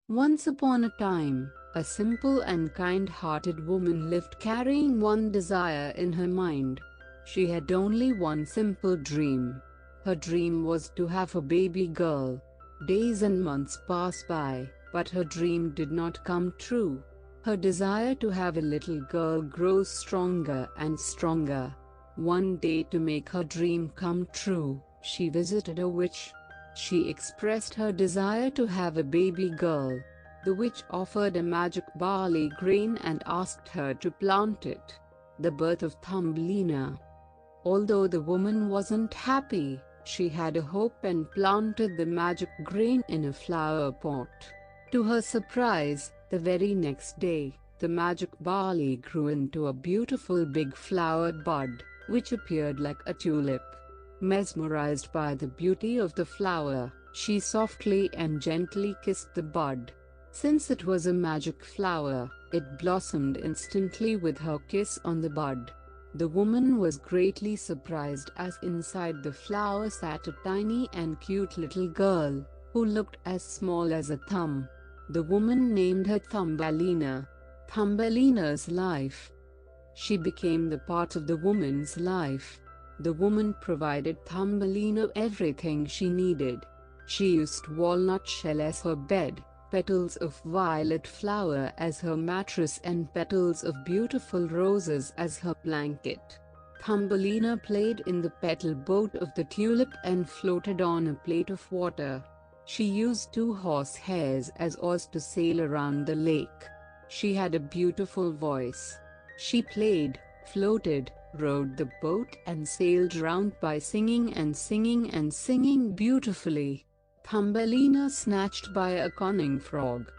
Once upon a time, a simple and kind-hearted woman lived carrying one desire in her mind. She had only one simple dream. Her dream was to have a baby girl. Days and months passed by, but her dream did not come true. Her desire to have a little girl grows stronger and stronger. One day, to make her dream come true, she visited a witch. She expressed her desire to have a baby girl. The witch offered a magic barley grain and asked her to plant it. The birth of Thumbelina. Although the woman wasn't happy, she had a hope and planted the magic grain in a flower pot. To her surprise, the very next day, the magic barley grew into a beautiful big flowered bud, which appeared like a tulip. Mesmerized by the beauty of the flower, she softly and gently kissed the bud. Since it was a magic flower, it blossomed instantly with her kiss on the bud. The woman was greatly surprised as inside the flower sat a tiny and cute little girl, who looked as small as a thumb. The woman named her Thumbelina. Thumbelina's life. She became the part of the woman's life. The woman provided Thumbelina everything she needed. She used walnut shell as her bed, petals of violet flower as her mattress and petals of beautiful roses as her blanket. Thumbelina played in the petal boat of the tulip and floated on a plate of water. She used 2 horsehairs as oars to sail around the lake. She had a beautiful voice. She played, floated, rowed the boat and sailed round by singing and singing and singing beautifully. Thumbelina snatched by a cunning frog.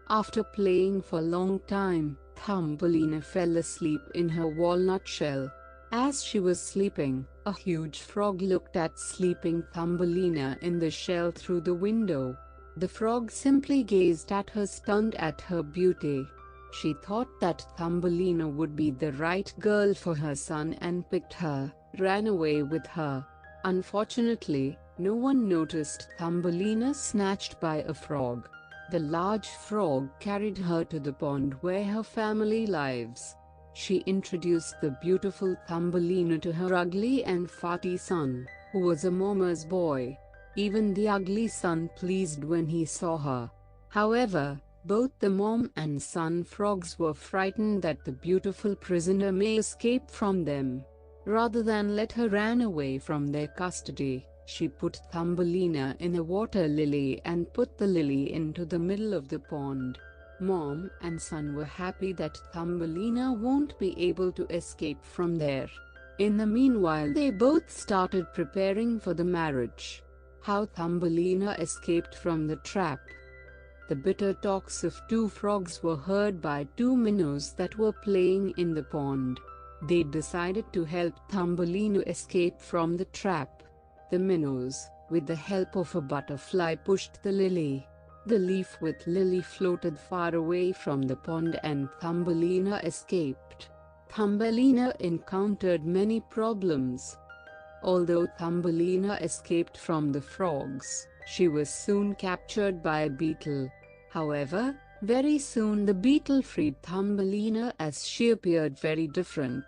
After playing for a long time, Thumbelina fell asleep in her walnut shell. As she was sleeping, a huge frog looked at sleeping Thumbelina in the shell through the window. The frog simply gazed at her, stunned at her beauty. She thought that Thumbelina would be the right girl for her son and picked her, ran away with her. Unfortunately, no one noticed Thumbelina snatched by a frog. The large frog carried her to the pond where her family lives. She introduced the beautiful Thumbelina to her ugly and fatty son, who was a mama's boy. Even the ugly son pleased when he saw her. However, both the mom and son frogs were frightened that the beautiful prisoner may escape from them. Rather than let her run away from their custody, she put Thumbelina in a water lily and put the lily into the middle of the pond. Mom and son were happy that Thumbelina won't be able to escape from there. In the meanwhile, they both started preparing for the marriage. How Thumbelina escaped from the trap. The bitter talks of 2 frogs were heard by 2 minnows that were playing in the pond. They decided to help Thumbelina escape from the trap. The minnows, with the help of a butterfly, pushed the lily. The leaf with lily floated far away from the pond and Thumbelina escaped. Thumbelina encountered many problems. Although Thumbelina escaped from the frogs, she was soon captured by a beetle. However, very soon the beetle freed Thumbelina as she appeared very different.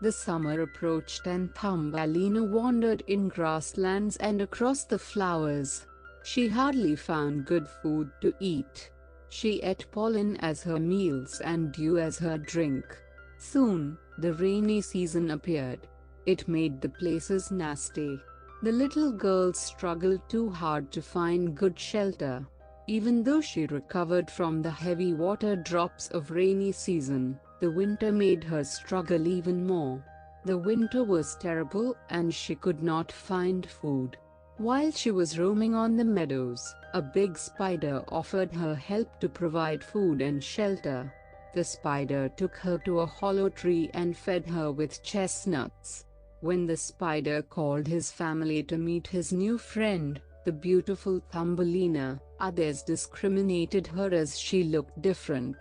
The summer approached and Thumbelina wandered in grasslands and across the flowers. She hardly found good food to eat. She ate pollen as her meals and dew as her drink. Soon, the rainy season appeared. It made the places nasty. The little girl struggled too hard to find good shelter. Even though she recovered from the heavy water drops of rainy season, the winter made her struggle even more. The winter was terrible and she could not find food. While she was roaming on the meadows, a big spider offered her help to provide food and shelter. The spider took her to a hollow tree and fed her with chestnuts. When the spider called his family to meet his new friend, the beautiful Thumbelina, others discriminated her as she looked different.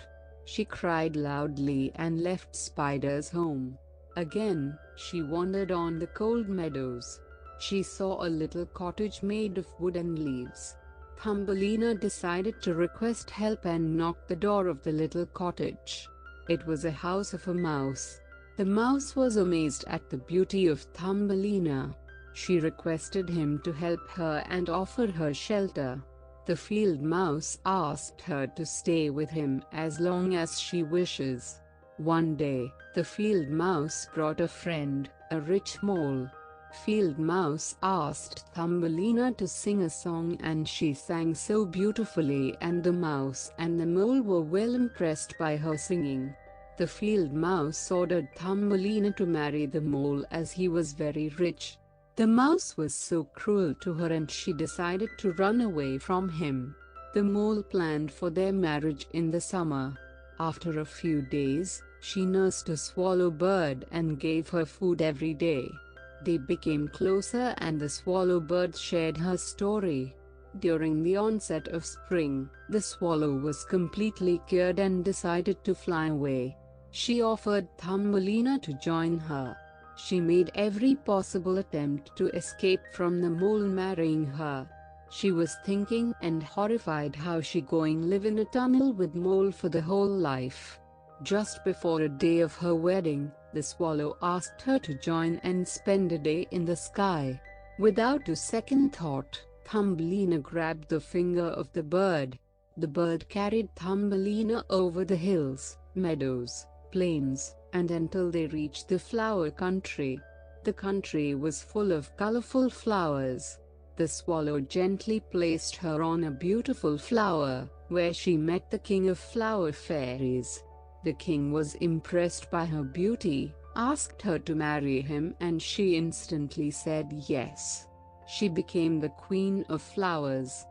She cried loudly and left Spider's home. Again, she wandered on the cold meadows. She saw a little cottage made of wood and leaves. Thumbelina decided to request help and knocked the door of the little cottage. It was a house of a mouse. The mouse was amazed at the beauty of Thumbelina. She requested him to help her and offered her shelter. The field mouse asked her to stay with him as long as she wishes. One day, the field mouse brought a friend, a rich mole. Field mouse asked Thumbelina to sing a song and she sang so beautifully, and the mouse and the mole were well impressed by her singing. The field mouse ordered Thumbelina to marry the mole as he was very rich. The mouse was so cruel to her and she decided to run away from him. The mole planned for their marriage in the summer. After a few days, she nursed a swallow bird and gave her food every day. They became closer and the swallow bird shared her story. During the onset of spring, the swallow was completely cured and decided to fly away. She offered Thumbelina to join her. She made every possible attempt to escape from the mole marrying her. She was thinking and horrified how she going live in a tunnel with mole for the whole life. Just before a day of her wedding, the swallow asked her to join and spend a day in the sky. Without a second thought, Thumbelina grabbed the finger of the bird. The bird carried Thumbelina over the hills, meadows, plains, and until they reached the flower country. The country was full of colorful flowers. The swallow gently placed her on a beautiful flower, where she met the king of flower fairies. The king was impressed by her beauty, asked her to marry him, and she instantly said yes. She became the queen of flowers.